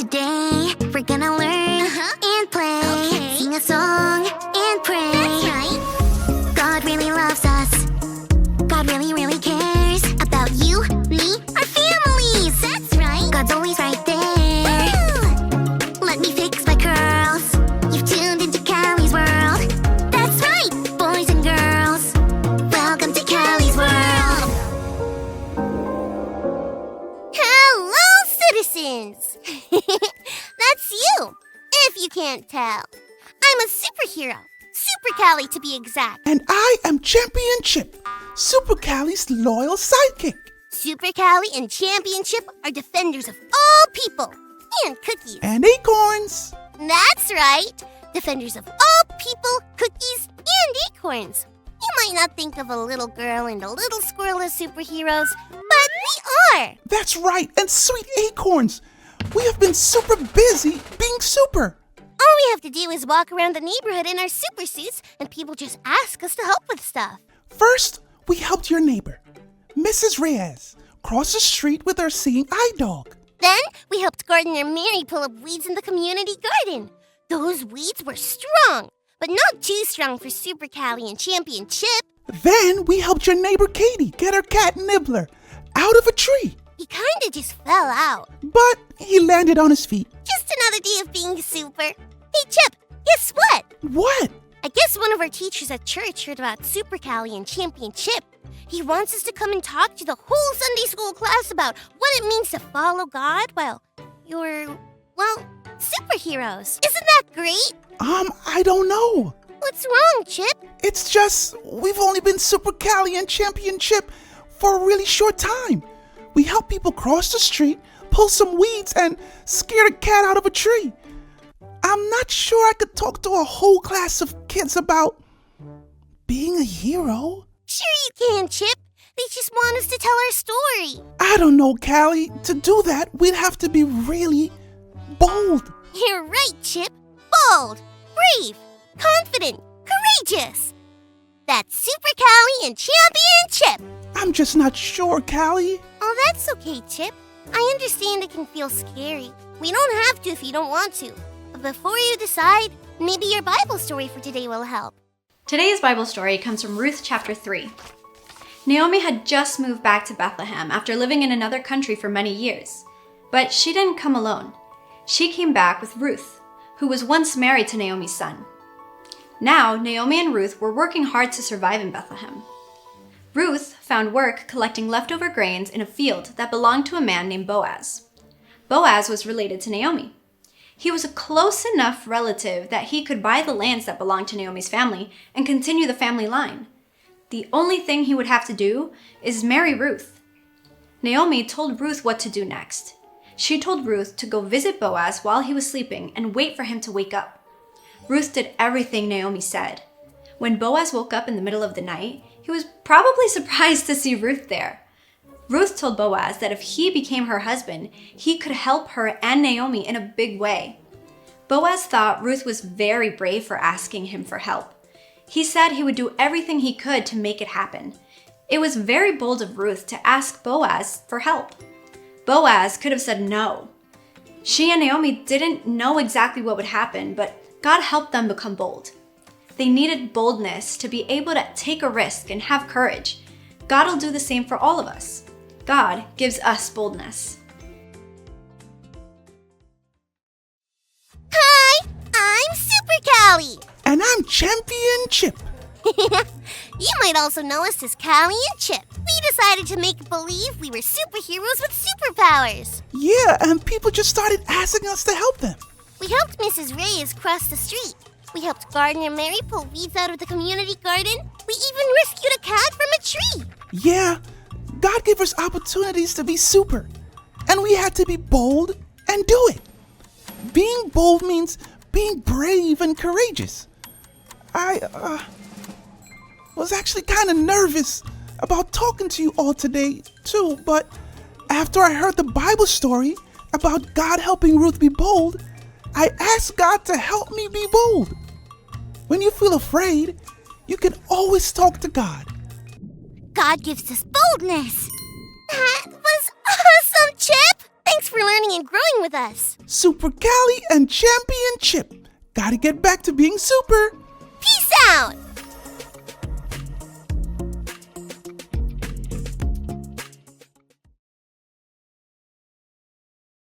Today, we're gonna learn and play, sing a song and pray. That's right. God really loves us. God really, really cares about you, me, our families. That's right. God's always right there. Woo! Let me fix my curls. You've tuned into Callie's world. That's right, boys and girls. Welcome to Callie's world. Hello, citizens! That's you, if you can't tell. I'm a superhero, Super Callie to be exact. And I am Championship, Super Callie's loyal sidekick. Super Callie and Championship are defenders of all people and cookies. And acorns. That's right, defenders of all people, cookies, and acorns. You might not think of a little girl and a little squirrel as superheroes, but we are. That's right, and sweet acorns. We have been super busy being super. All we have to do is walk around the neighborhood in our super suits, and people just ask us to help with stuff. First, we helped your neighbor, Mrs. Reyes, cross the street with her seeing eye dog. Then we helped Gardener Mary pull up weeds in the community garden. Those weeds were strong, but not too strong for Super Callie and Championship. Then we helped your neighbor Katie get her cat Nibbler out of a tree. He kinda just fell out. But he landed on his feet. Just another day of being super. Hey, Chip, guess what? What? I guess one of our teachers at church heard about Super Callie and Championship. He wants us to come and talk to the whole Sunday school class about what it means to follow God while you're, superheroes. Isn't that great? I don't know. What's wrong, Chip? It's just, we've only been Super Callie and Championship for a really short time. We help people cross the street, pull some weeds, and scare a cat out of a tree. I'm not sure I could talk to a whole class of kids about being a hero. Sure you can, Chip. They just want us to tell our story. I don't know, Callie. To do that, we'd have to be really bold. You're right, Chip. Bold, brave, confident, courageous. That's Super Callie and Championship. I'm just not sure, Callie. Oh, that's okay, Chip. I understand it can feel scary. We don't have to if you don't want to. But before you decide, maybe your Bible story for today will help. Today's Bible story comes from Ruth chapter 3. Naomi had just moved back to Bethlehem after living in another country for many years. But she didn't come alone. She came back with Ruth, who was once married to Naomi's son. Now, Naomi and Ruth were working hard to survive in Bethlehem. Ruth found work collecting leftover grains in a field that belonged to a man named Boaz. Boaz was related to Naomi. He was a close enough relative that he could buy the lands that belonged to Naomi's family and continue the family line. The only thing he would have to do is marry Ruth. Naomi told Ruth what to do next. She told Ruth to go visit Boaz while he was sleeping and wait for him to wake up. Ruth did everything Naomi said. When Boaz woke up in the middle of the night, he was probably surprised to see Ruth there. Ruth told Boaz that if he became her husband, he could help her and Naomi in a big way. Boaz thought Ruth was very brave for asking him for help. He said he would do everything he could to make it happen. It was very bold of Ruth to ask Boaz for help. Boaz could have said no. She and Naomi didn't know exactly what would happen, but God helped them become bold. They needed boldness to be able to take a risk and have courage. God will do the same for all of us. God gives us boldness. Hi, I'm Super Callie. And I'm Championship. You might also know us as Callie and Chip. We decided to make believe we were superheroes with superpowers. Yeah, and people just started asking us to help them. We helped Mrs. Reyes cross the street. We helped Gardener Mary pull weeds out of the community garden. We even rescued a cat from a tree. Yeah, God gave us opportunities to be super. And we had to be bold and do it. Being bold means being brave and courageous. I was actually kind of nervous about talking to you all today, too. But after I heard the Bible story about God helping Ruth be bold, I asked God to help me be bold. When you feel afraid, you can always talk to God. God gives us boldness. That was awesome, Chip. Thanks for learning and growing sharing with us. Super Callie and Championship. Gotta get back to being super. Peace out!